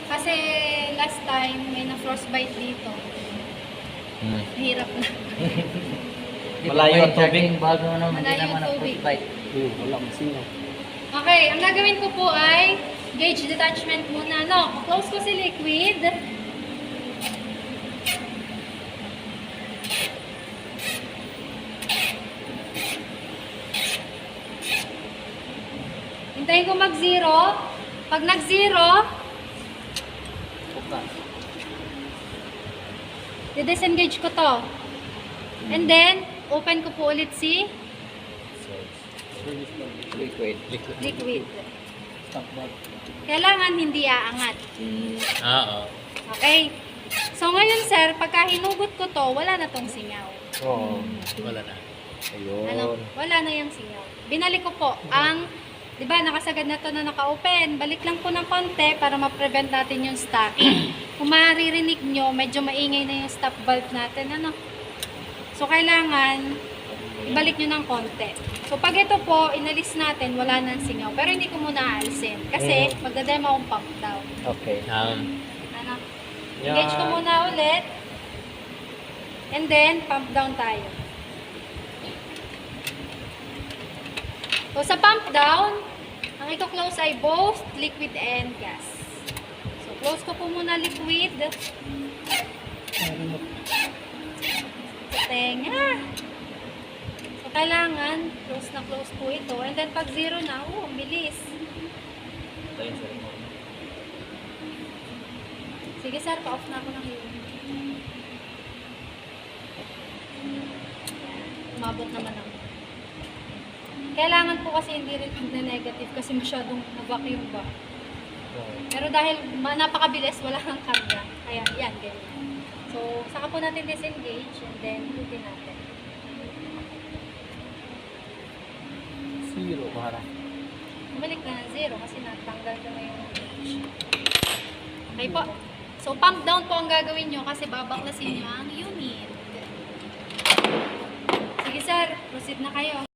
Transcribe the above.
Kasi last time may na-frostbite dito. Hirap na. Malayo ang tubig. Bago naman, hindi Malayo naman ang ang tubig. frostbite. Wala masino. Okay, ang gagawin ko po ay gauge detachment muna. No, close ko si liquid. Hintayin ko mag-zero. Pag nag-zero, Bukas. di-disengage ko to. And then, open ko po ulit si Liquid. liquid. Stop that. Kailangan hindi aangat. Oo. Okay? So ngayon sir, pagka hinugot ko to, wala na tong singaw. Oo. Wala na. Ano? Ayun. Wala na yung singaw. Binalik ko po ang, di ba, nakasagad na to na naka-open. Balik lang po ng konti para ma-prevent natin yung stocking. Kung maririnig nyo, medyo maingay na yung stop valve natin. Ano? So kailangan, ibalik nyo ng konti. So pag ito po, inalis natin, wala nang singaw. Pero hindi ko muna aalisin. Kasi magdademo akong pump down. Okay. Ano? Engage ko muna ulit. And then, pump down tayo. So, sa pump down, ang i-close ay both liquid and gas. So, close ko po muna liquid. Sa tenga. So, kailangan, close na close po ito. And then, pag zero na, ang bilis. Sige sir, pa-off na ako ng unit. Umabot naman ako. Kailangan po kasi hindi rin mag-negative kasi masyadong na-vacuum ba. Pero dahil napakabilis, wala kang karga. Kaya yan, ganyan. So, saka po natin disengage and then putin natin. Zero. Parang. Bumalik na ng zero kasi natanggal ko na yung gauge. Okay po. So, pump down po ang gagawin nyo kasi babaklasin nyo ang unit. Sige sir, proceed na kayo.